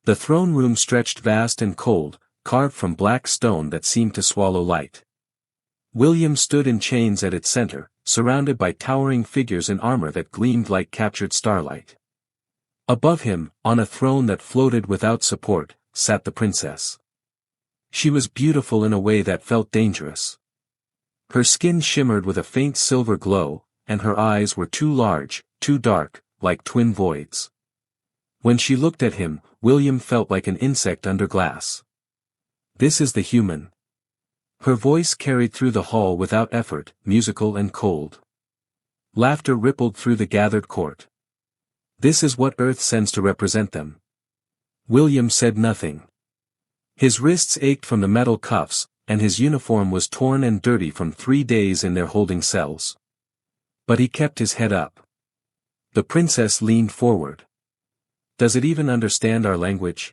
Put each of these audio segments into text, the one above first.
The throne room stretched vast and cold, carved from black stone that seemed to swallow light. William stood in chains at its center, surrounded by towering figures in armor that gleamed like captured starlight. Above him, on a throne that floated without support, sat the princess. She was beautiful in a way that felt dangerous. Her skin shimmered with a faint silver glow, and her eyes were too large, too dark, like twin voids. When she looked at him, William felt like an insect under glass. This is the human. Her voice carried through the hall without effort, musical and cold. Laughter rippled through the gathered court. This is what Earth sends to represent them. William said nothing. His wrists ached from the metal cuffs, and his uniform was torn and dirty from 3 days in their holding cells. But he kept his head up. The princess leaned forward. Does it even understand our language?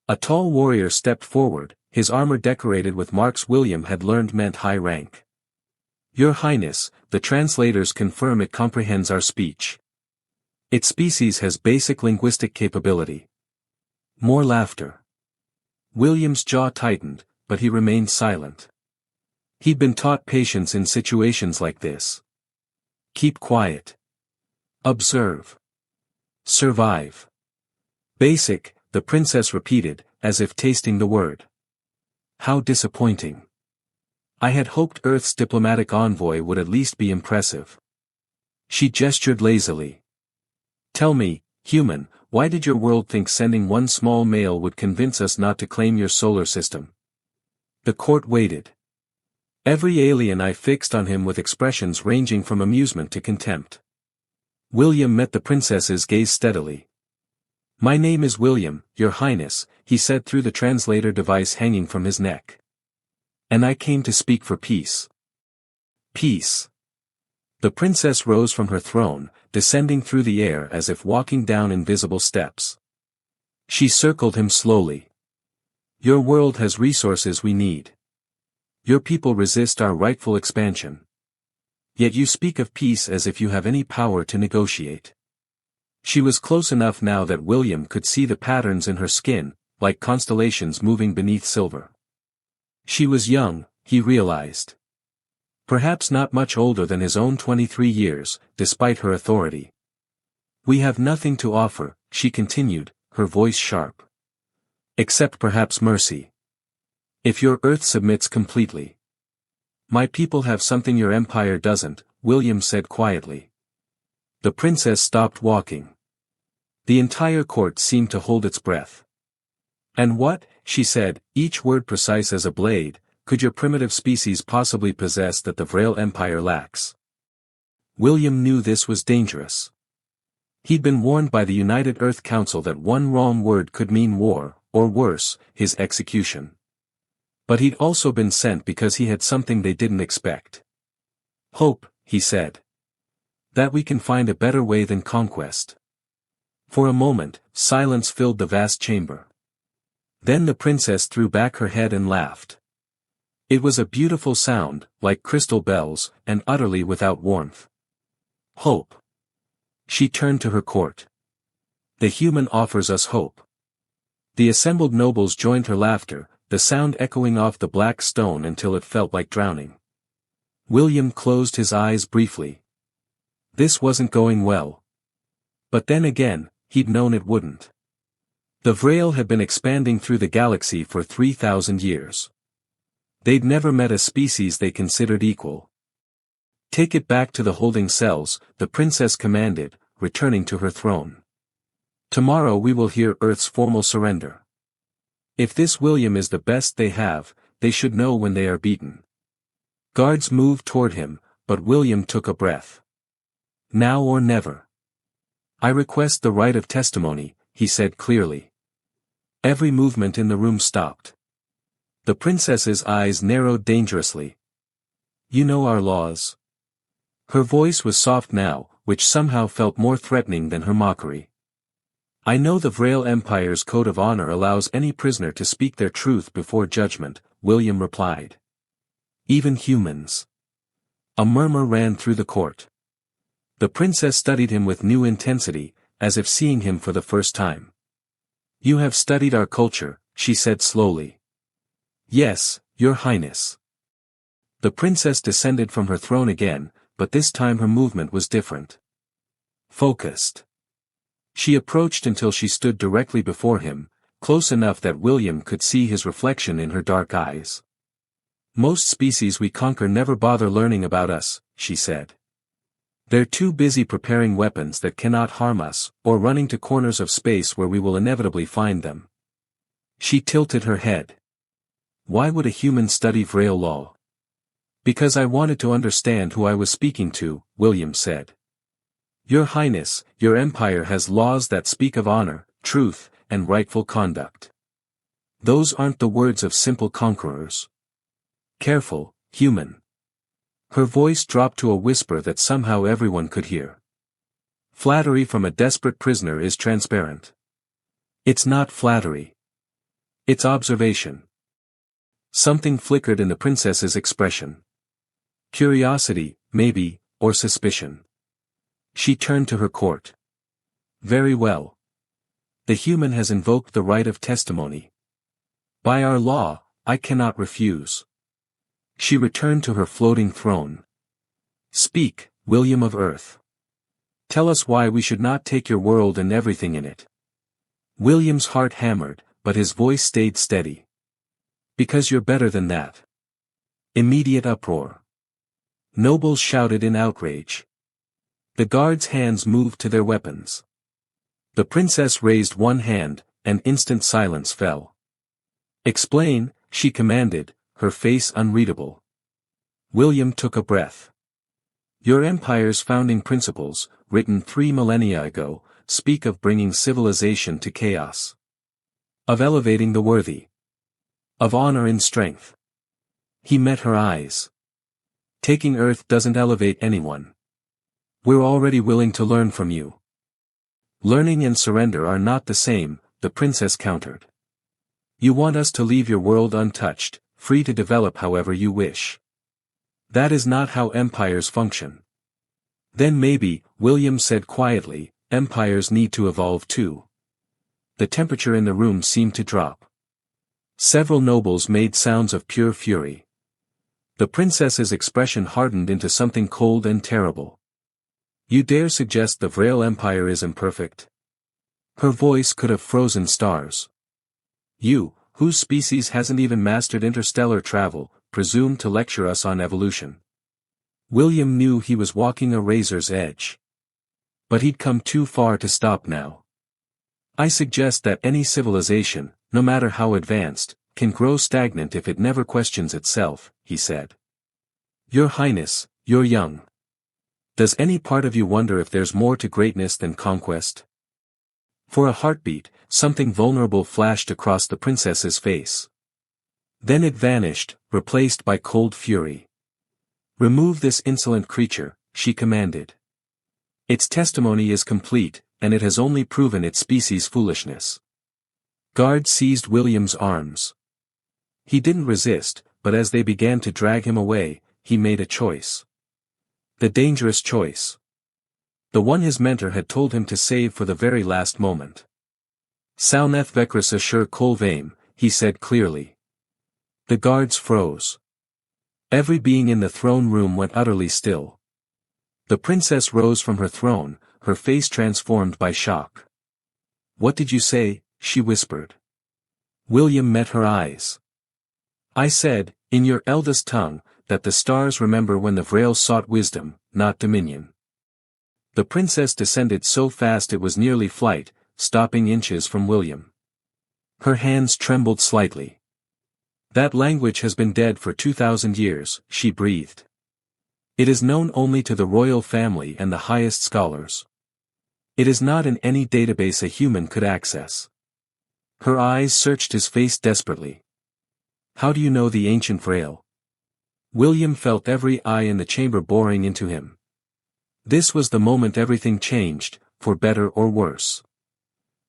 A tall warrior stepped forward, his armor decorated with marks William had learned meant high rank. Your Highness, the translators confirm it comprehends our speech. Its species has basic linguistic capability. More laughter. William's jaw tightened, but he remained silent. He'd been taught patience in situations like this. Keep quiet. Observe. Survive. Basic, the princess repeated, as if tasting the word. How disappointing. I had hoped Earth's diplomatic envoy would at least be impressive. She gestured lazily. Tell me, human, why did your world think sending one small male would convince us not to claim your solar system? The court waited. Every alien eye fixed on him with expressions ranging from amusement to contempt. William met the princess's gaze steadily. My name is William, Your Highness, he said through the translator device hanging from his neck. And I came to speak for peace. Peace. The princess rose from her throne, descending through the air as if walking down invisible steps. She circled him slowly. Your world has resources we need. Your people resist our rightful expansion. Yet you speak of peace as if you have any power to negotiate. She was close enough now that William could see the patterns in her skin, like constellations moving beneath silver. She was young, he realized. Perhaps not much older than his own 23 years, despite her authority. We have nothing to offer, she continued, her voice sharp. Except perhaps mercy. If your Earth submits completely. My people have something your empire doesn't, William said quietly. The princess stopped walking. The entire court seemed to hold its breath. And what, she said, each word precise as a blade, could your primitive species possibly possess that the Vrel Empire lacks? William knew this was dangerous. He'd been warned by the United Earth Council that one wrong word could mean war, or worse, his execution. But he'd also been sent because he had something they didn't expect. Hope, he said. That we can find a better way than conquest. For a moment, silence filled the vast chamber. Then the princess threw back her head and laughed. It was a beautiful sound, like crystal bells, and utterly without warmth. Hope. She turned to her court. The human offers us hope. The assembled nobles joined her laughter, the sound echoing off the black stone until it felt like drowning. William closed his eyes briefly. This wasn't going well. But then again, he'd known it wouldn't. The Vrel had been expanding through the galaxy for 3,000 years. They'd never met a species they considered equal. Take it back to the holding cells, the princess commanded, returning to her throne. Tomorrow we will hear Earth's formal surrender. If this William is the best they have, they should know when they are beaten. Guards moved toward him, but William took a breath. Now or never. I request the right of testimony, he said clearly. Every movement in the room stopped. The princess's eyes narrowed dangerously. You know our laws. Her voice was soft now, which somehow felt more threatening than her mockery. I know the Vrel Empire's code of honor allows any prisoner to speak their truth before judgment, William replied. Even humans. A murmur ran through the court. The princess studied him with new intensity, as if seeing him for the first time. You have studied our culture, she said slowly. Yes, Your Highness. The princess descended from her throne again, but this time her movement was different. Focused. She approached until she stood directly before him, close enough that William could see his reflection in her dark eyes. Most species we conquer never bother learning about us, she said. They're too busy preparing weapons that cannot harm us, or running to corners of space where we will inevitably find them. She tilted her head. Why would a human study Vril law? Because I wanted to understand who I was speaking to, William said. Your Highness, your empire has laws that speak of honor, truth, and rightful conduct. Those aren't the words of simple conquerors. Careful, human. Her voice dropped to a whisper that somehow everyone could hear. Flattery from a desperate prisoner is transparent. It's not flattery. It's observation. Something flickered in the princess's expression. Curiosity, maybe, or suspicion. She turned to her court. Very well. The human has invoked the right of testimony. By our law, I cannot refuse. She returned to her floating throne. Speak, William of Earth. Tell us why we should not take your world and everything in it. William's heart hammered, but his voice stayed steady. Because you're better than that. Immediate uproar. Nobles shouted in outrage. The guards' hands moved to their weapons. The princess raised one hand, and instant silence fell. Explain, she commanded, her face unreadable. William took a breath. Your empire's founding principles, written 3 millennia ago, speak of bringing civilization to chaos. Of elevating the worthy. Of honor in strength. He met her eyes. Taking Earth doesn't elevate anyone. We're already willing to learn from you. Learning and surrender are not the same, the princess countered. You want us to leave your world untouched, free to develop however you wish. That is not how empires function. Then maybe, William said quietly, empires need to evolve too. The temperature in the room seemed to drop. Several nobles made sounds of pure fury. The princess's expression hardened into something cold and terrible. You dare suggest the Vril Empire is imperfect? Her voice could have frozen stars. You, whose species hasn't even mastered interstellar travel, presume to lecture us on evolution. William knew he was walking a razor's edge. But he'd come too far to stop now. I suggest that any civilization, no matter how advanced, can grow stagnant if it never questions itself, he said. Your Highness, you're young. Does any part of you wonder if there's more to greatness than conquest? For a heartbeat, something vulnerable flashed across the princess's face. Then it vanished, replaced by cold fury. Remove this insolent creature, she commanded. Its testimony is complete, and it has only proven its species' foolishness. Guards seized William's arms. He didn't resist, but as they began to drag him away, he made a choice. The dangerous choice. The one his mentor had told him to save for the very last moment. Sauneth vekris assure kolvaim, he said clearly. The guards froze. Every being in the throne room went utterly still. The princess rose from her throne, her face transformed by shock. What did you say? She whispered. William met her eyes. I said, in your eldest tongue, that the stars remember when the Vril sought wisdom, not dominion. The princess descended so fast it was nearly flight, stopping inches from William. Her hands trembled slightly. That language has been dead for 2,000 years, she breathed. It is known only to the royal family and the highest scholars. It is not in any database a human could access. Her eyes searched his face desperately. How do you know the ancient Vril? William felt every eye in the chamber boring into him. This was the moment everything changed, for better or worse.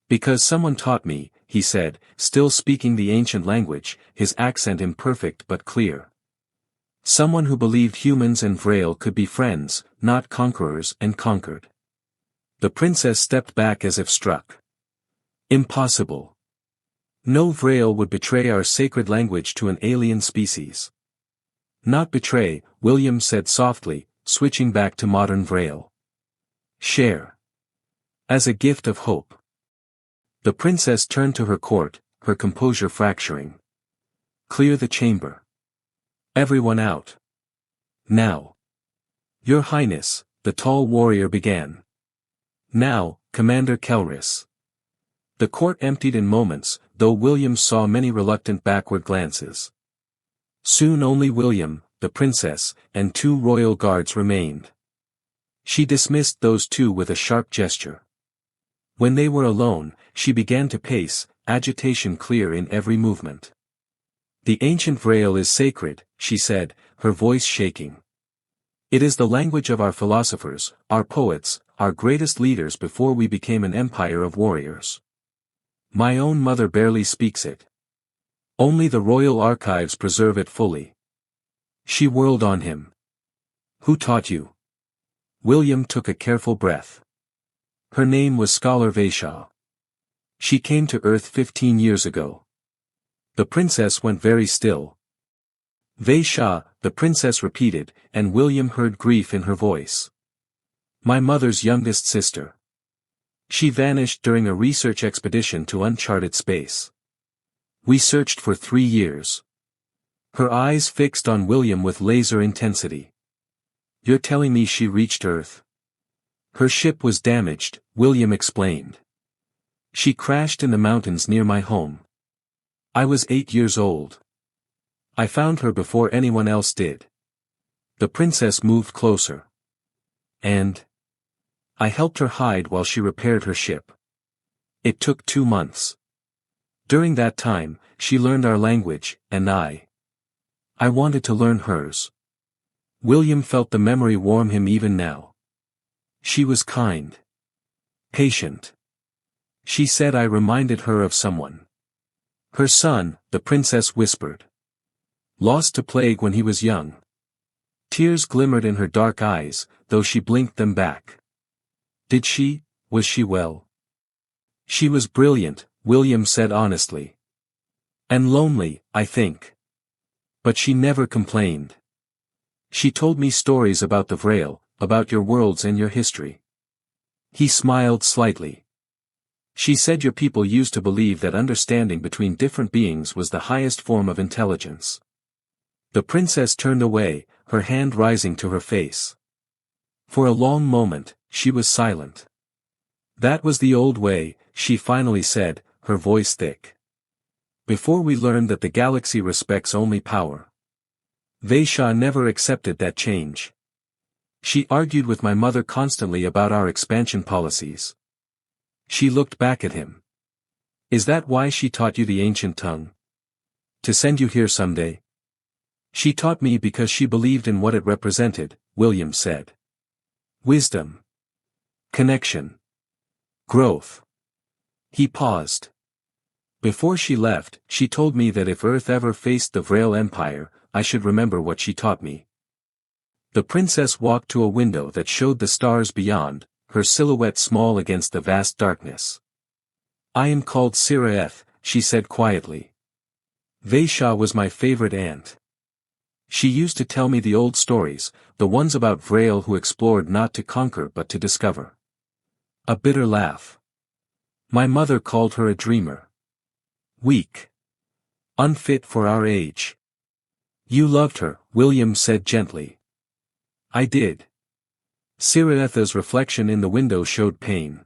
Because someone taught me, he said, still speaking the ancient language, his accent imperfect but clear. Someone who believed humans and Vril could be friends, not conquerors and conquered. The princess stepped back as if struck. Impossible. No Vrail would betray our sacred language to an alien species. Not betray, William said softly, switching back to modern Vrail. Share. As a gift of hope. The princess turned to her court, her composure fracturing. Clear the chamber. Everyone out. Now. Your Highness, the tall warrior began. Now, Commander Kelris. The court emptied in moments, though William saw many reluctant backward glances. Soon only William, the princess, and 2 royal guards remained. She dismissed those 2 with a sharp gesture. When they were alone, she began to pace, agitation clear in every movement. The ancient Vrail is sacred, she said, her voice shaking. It is the language of our philosophers, our poets, our greatest leaders before we became an empire of warriors. My own mother barely speaks it. Only the royal archives preserve it fully. She whirled on him. Who taught you? William took a careful breath. Her name was Scholar Vaisha. She came to Earth 15 years ago. The princess went very still. Vaisha, the princess repeated, and William heard grief in her voice. My mother's youngest sister. She vanished during a research expedition to uncharted space. We searched for 3 years. Her eyes fixed on William with laser intensity. You're telling me she reached Earth? Her ship was damaged, William explained. She crashed in the mountains near my home. I was 8 years old. I found her before anyone else did. The princess moved closer. And I helped her hide while she repaired her ship. It took 2 months. During that time, she learned our language, and I wanted to learn hers. William felt the memory warm him even now. She was kind. Patient. She said I reminded her of someone. Her son, the princess whispered. Lost to plague when he was young. Tears glimmered in her dark eyes, though she blinked them back. Was she well? She was brilliant, William said honestly. And lonely, I think. But she never complained. She told me stories about the Vrail, about your worlds and your history. He smiled slightly. She said your people used to believe that understanding between different beings was the highest form of intelligence. The princess turned away, her hand rising to her face. For a long moment, she was silent. That was the old way, she finally said, her voice thick. Before we learned that the galaxy respects only power. Vaisha never accepted that change. She argued with my mother constantly about our expansion policies. She looked back at him. Is that why she taught you the ancient tongue? To send you here someday? She taught me because she believed in what it represented, William said. Wisdom. Connection. Growth. He paused. Before she left, she told me that if Earth ever faced the Vrail Empire, I should remember what she taught me. The princess walked to a window that showed the stars beyond, her silhouette small against the vast darkness. I am called Siraeth, she said quietly. Vaisha was my favorite aunt. She used to tell me the old stories, the ones about Vrail who explored not to conquer but to discover. A bitter laugh. My mother called her a dreamer. Weak. Unfit for our age. You loved her, William said gently. I did. Siraetha's reflection in the window showed pain.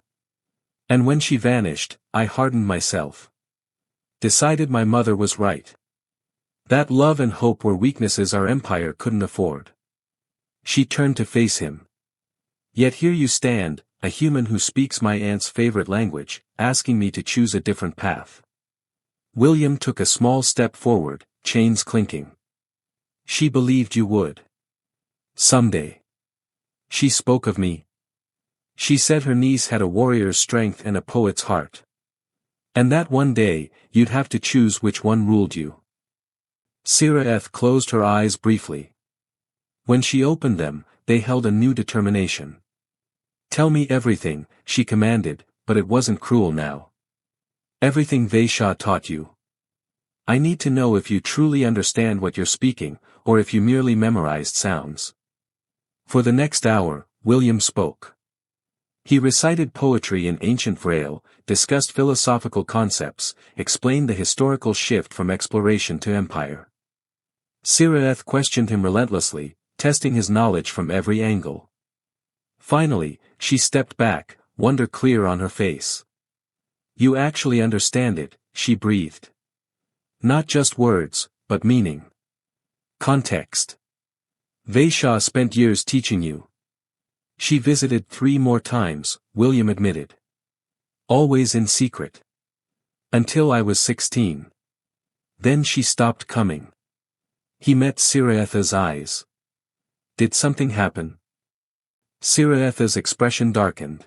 And when she vanished, I hardened myself. Decided my mother was right. That love and hope were weaknesses our empire couldn't afford. She turned to face him. Yet here you stand, a human who speaks my aunt's favorite language, asking me to choose a different path. William took a small step forward, chains clinking. She believed you would. Someday. She spoke of me. She said her niece had a warrior's strength and a poet's heart. And that one day, you'd have to choose which one ruled you. Siraeth closed her eyes briefly. When she opened them, they held a new determination. Tell me everything, she commanded, but it wasn't cruel now. Everything Vaisha taught you. I need to know if you truly understand what you're speaking, or if you merely memorized sounds. For the next hour, William spoke. He recited poetry in ancient Vrail, discussed philosophical concepts, explained the historical shift from exploration to empire. Siraeth questioned him relentlessly, testing his knowledge from every angle. Finally, she stepped back, wonder clear on her face. You actually understand it, she breathed. Not just words, but meaning. Context. Vaishya spent years teaching you. She visited 3 more times, William admitted. Always in secret. Until I was 16. Then she stopped coming. He met Siraeth's eyes. Did something happen? Siraeth's expression darkened.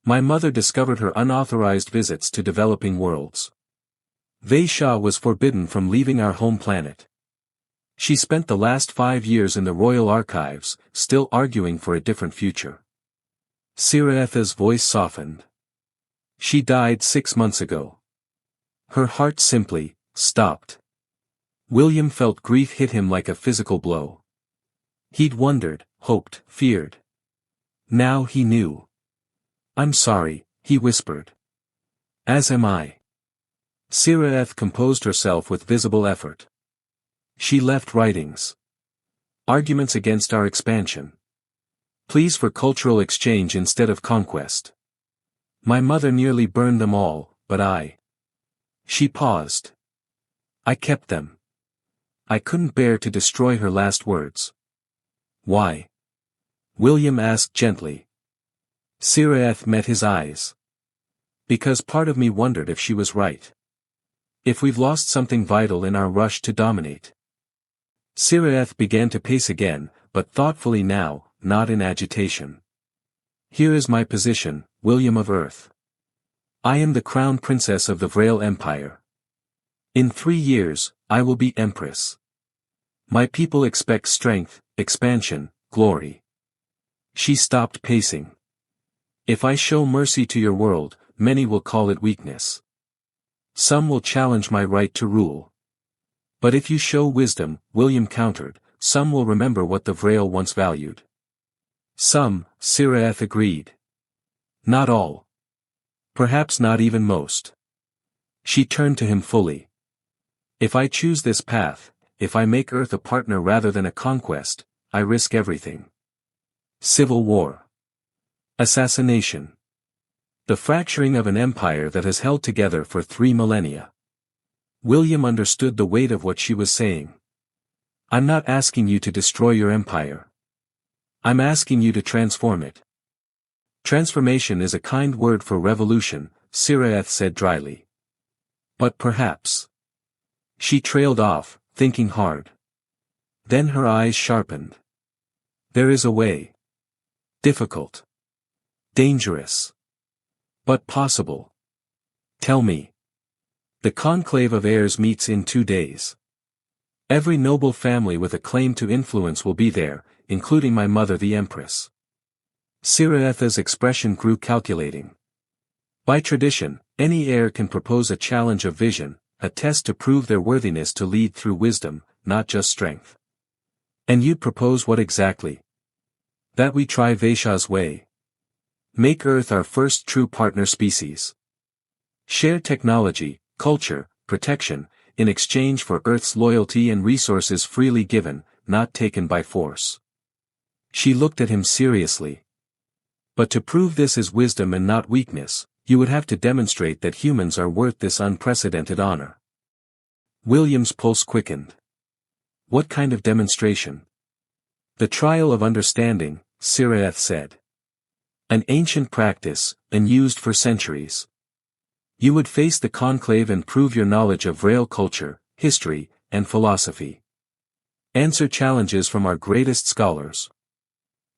My mother discovered her unauthorized visits to developing worlds. Vaishya was forbidden from leaving our home planet. She spent the last 5 years in the royal archives, still arguing for a different future. Siraeth's voice softened. She died 6 months ago. Her heart simply stopped. William felt grief hit him like a physical blow. He'd wondered, hoped, feared. Now he knew. I'm sorry, he whispered. As am I. Siraeth composed herself with visible effort. She left writings. Arguments against our expansion. Pleas for cultural exchange instead of conquest. My mother nearly burned them all, but I. She paused. I kept them. I couldn't bear to destroy her last words. Why? William asked gently. Siraeth met his eyes. Because part of me wondered if she was right. If we've lost something vital in our rush to dominate. Siraeth began to pace again, but thoughtfully now, not in agitation. Here is my position, William of Earth. I am the crown princess of the Vrail Empire. In 3 years, I will be empress. My people expect strength, expansion, glory. She stopped pacing. If I show mercy to your world, many will call it weakness. Some will challenge my right to rule. But if you show wisdom, William countered, some will remember what the Vrail once valued. Some, Siraeth agreed. Not all. Perhaps not even most. She turned to him fully. If I choose this path, if I make Earth a partner rather than a conquest, I risk everything. Civil war. Assassination. The fracturing of an empire that has held together for 3 millennia. William understood the weight of what she was saying. I'm not asking you to destroy your empire. I'm asking you to transform it. Transformation is a kind word for revolution, Siraeth said dryly. But perhaps. She trailed off, thinking hard. Then her eyes sharpened. There is a way. Difficult. Dangerous. But possible. Tell me. The conclave of heirs meets in 2 days. Every noble family with a claim to influence will be there, including my mother the Empress. Siraeth's expression grew calculating. By tradition, any heir can propose a challenge of vision, a test to prove their worthiness to lead through wisdom, not just strength. And you'd propose what exactly? That we try Vaishya's way. Make Earth our first true partner species. Share technology, culture, protection, in exchange for Earth's loyalty and resources freely given, not taken by force. She looked at him seriously. But to prove this is wisdom and not weakness, you would have to demonstrate that humans are worth this unprecedented honor. William's pulse quickened. What kind of demonstration? The trial of understanding, Siraeth said. An ancient practice, unused for centuries. You would face the conclave and prove your knowledge of Vrail culture, history, and philosophy. Answer challenges from our greatest scholars.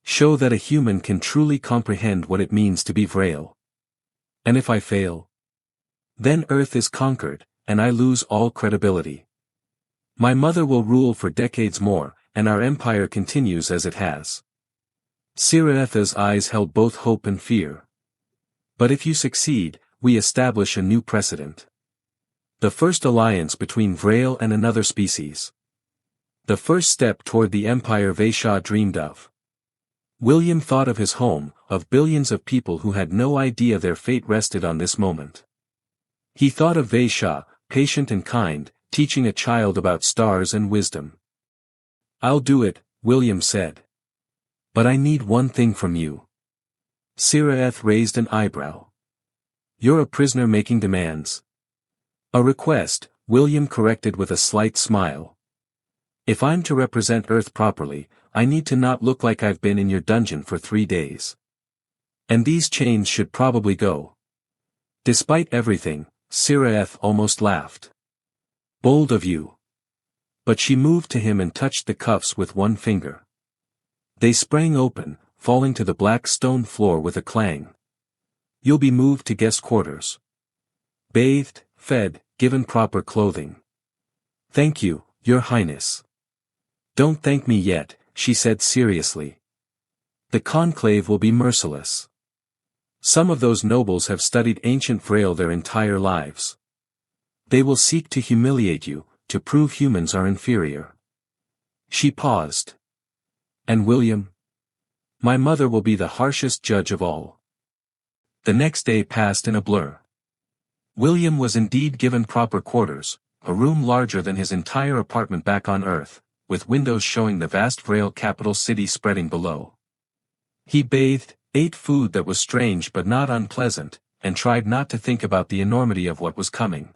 Show that a human can truly comprehend what it means to be Vrail. And if I fail? Then Earth is conquered, and I lose all credibility. My mother will rule for decades more, and our empire continues as it has. Siraeth's eyes held both hope and fear. But if you succeed, we establish a new precedent. The first alliance between Vrail and another species. The first step toward the empire Vaishah dreamed of. William thought of his home, of billions of people who had no idea their fate rested on this moment. He thought of Vaishah, patient and kind, teaching a child about stars and wisdom. "I'll do it," William said. "But I need one thing from you." Siraeth raised an eyebrow. "You're a prisoner making demands." "A request," William corrected with a slight smile. "If I'm to represent Earth properly, I need to not look like I've been in your dungeon for 3 days. And these chains should probably go." Despite everything, Siraeth almost laughed. "Bold of you." But she moved to him and touched the cuffs with one finger. They sprang open, falling to the black stone floor with a clang. "You'll be moved to guest quarters. Bathed, fed, given proper clothing." "Thank you, Your Highness." "Don't thank me yet," she said seriously. "The conclave will be merciless. Some of those nobles have studied ancient Vrail their entire lives. They will seek to humiliate you, to prove humans are inferior." She paused. "And William? My mother will be the harshest judge of all." The next day passed in a blur. William was indeed given proper quarters, a room larger than his entire apartment back on Earth, with windows showing the vast Vrail capital city spreading below. He bathed, ate food that was strange but not unpleasant, and tried not to think about the enormity of what was coming.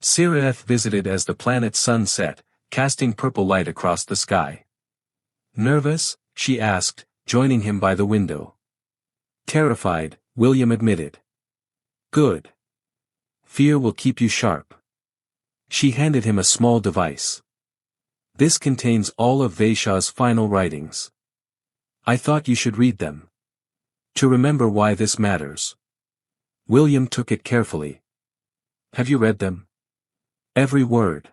Siraeth visited as the planet's sun set, casting purple light across the sky. "Nervous?" she asked, joining him by the window. "Terrified," William admitted. "Good. Fear will keep you sharp." She handed him a small device. "This contains all of Vaishah's final writings. I thought you should read them. To remember why this matters." William took it carefully. "Have you read them?" "Every word."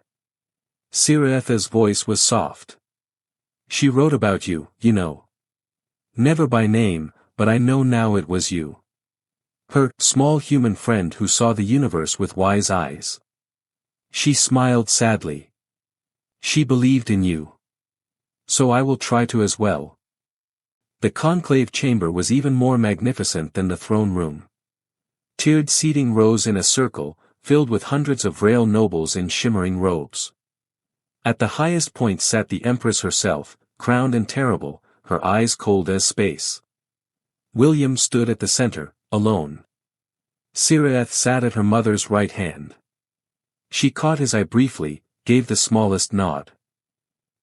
Siraeth's voice was soft. "She wrote about you, you know. Never by name, but I know now it was you. Her small human friend who saw the universe with wise eyes." She smiled sadly. "She believed in you. So I will try to as well." The conclave chamber was even more magnificent than the throne room. Tiered seating rose in a circle, filled with hundreds of Vrail nobles in shimmering robes. At the highest point sat the Empress herself, crowned and terrible, her eyes cold as space. William stood at the center, alone. Siraeth sat at her mother's right hand. She caught his eye briefly, gave the smallest nod.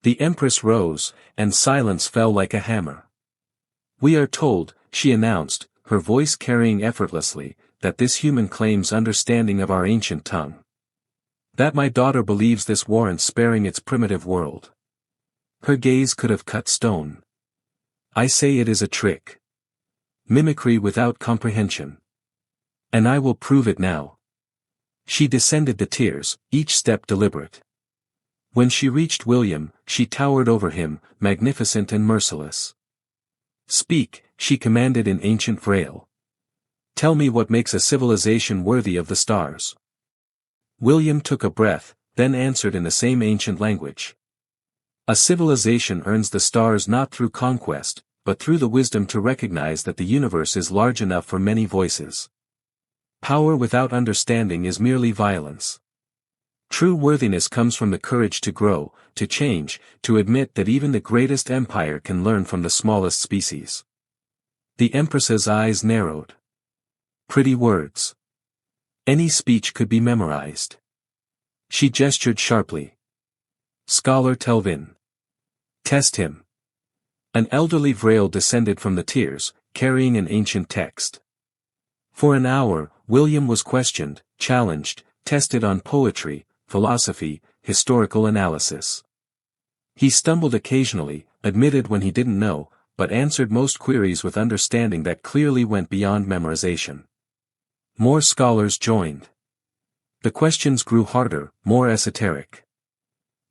The Empress rose, and silence fell like a hammer. "We are told," she announced, her voice carrying effortlessly, "that this human claims understanding of our ancient tongue. That my daughter believes this warrants sparing its primitive world." Her gaze could have cut stone. "I say it is a trick. Mimicry without comprehension. And I will prove it now." She descended the tiers, each step deliberate. When she reached William, she towered over him, magnificent and merciless. "Speak," she commanded in ancient Vrail. "Tell me what makes a civilization worthy of the stars." William took a breath, then answered in the same ancient language. "A civilization earns the stars not through conquest, but through the wisdom to recognize that the universe is large enough for many voices. Power without understanding is merely violence. True worthiness comes from the courage to grow, to change, to admit that even the greatest empire can learn from the smallest species." The Empress's eyes narrowed. Pretty words. Any speech could be memorized. She gestured sharply. "Scholar Telvin. Test him." An elderly Vrail descended from the tiers, carrying an ancient text. For an hour, William was questioned, challenged, tested on poetry, philosophy, historical analysis. He stumbled occasionally, admitted when he didn't know, but answered most queries with understanding that clearly went beyond memorization. More scholars joined. The questions grew harder, more esoteric.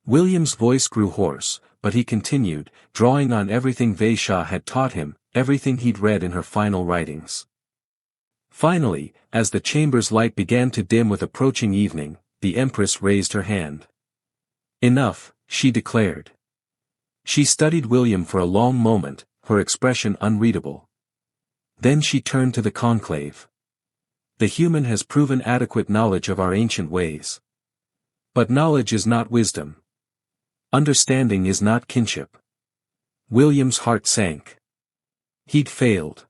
William's voice grew hoarse, but he continued, drawing on everything Vaishah had taught him, everything he'd read in her final writings. Finally, as the chamber's light began to dim with approaching evening, the Empress raised her hand. Enough, she declared. She studied William for a long moment, her expression unreadable. Then she turned to the conclave. The human has proven adequate knowledge of our ancient ways. But knowledge is not wisdom. Understanding is not kinship. William's heart sank. He'd failed.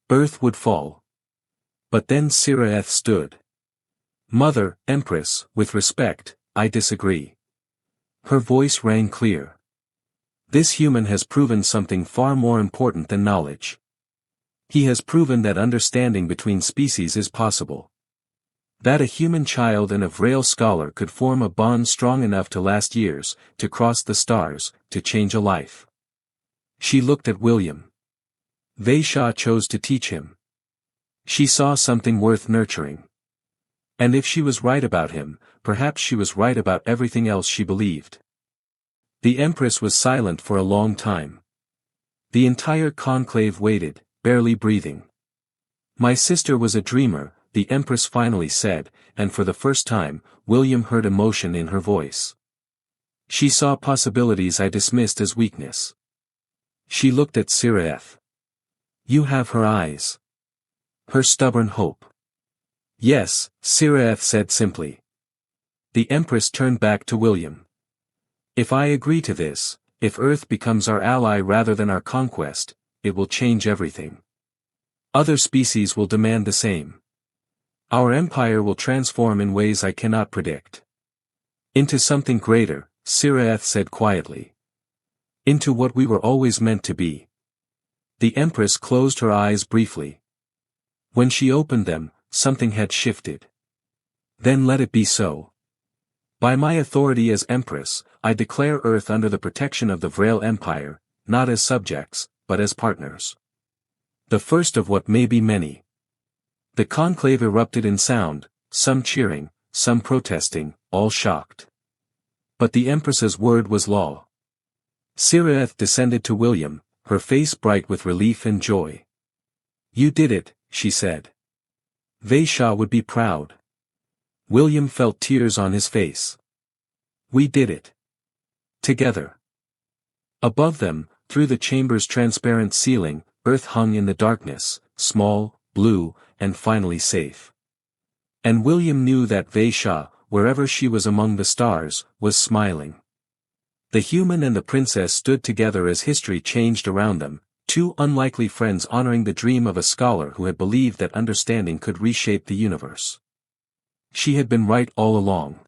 Earth would fall. But then Siraeth stood. Mother, Empress, with respect, I disagree. Her voice rang clear. This human has proven something far more important than knowledge. He has proven that understanding between species is possible. That a human child and a Vrale scholar could form a bond strong enough to last years, to cross the stars, to change a life. She looked at William. Vaishah chose to teach him. She saw something worth nurturing. And if she was right about him, perhaps she was right about everything else she believed. The Empress was silent for a long time. The entire conclave waited, barely breathing. My sister was a dreamer, the Empress finally said, and for the first time, William heard emotion in her voice. She saw possibilities I dismissed as weakness. She looked at Siraeth. You have her eyes. Her stubborn hope. Yes, Siraeth said simply. The Empress turned back to William. If I agree to this, if Earth becomes our ally rather than our conquest, it will change everything. Other species will demand the same. Our empire will transform in ways I cannot predict. Into something greater, Siraeth said quietly. Into what we were always meant to be. The Empress closed her eyes briefly. When she opened them, something had shifted. Then let it be so. By my authority as Empress, I declare Earth under the protection of the Vrale Empire, not as subjects, but as partners. The first of what may be many. The conclave erupted in sound, some cheering, some protesting, all shocked. But the Empress's word was law. Siraeth descended to William, her face bright with relief and joy. You did it, she said. Vaishah would be proud. William felt tears on his face. We did it. Together. Above them, through the chamber's transparent ceiling, Earth hung in the darkness, small, blue, and finally safe. And William knew that Vaishah, wherever she was among the stars, was smiling. The human and the princess stood together as history changed around them, two unlikely friends honoring the dream of a scholar who had believed that understanding could reshape the universe. She had been right all along.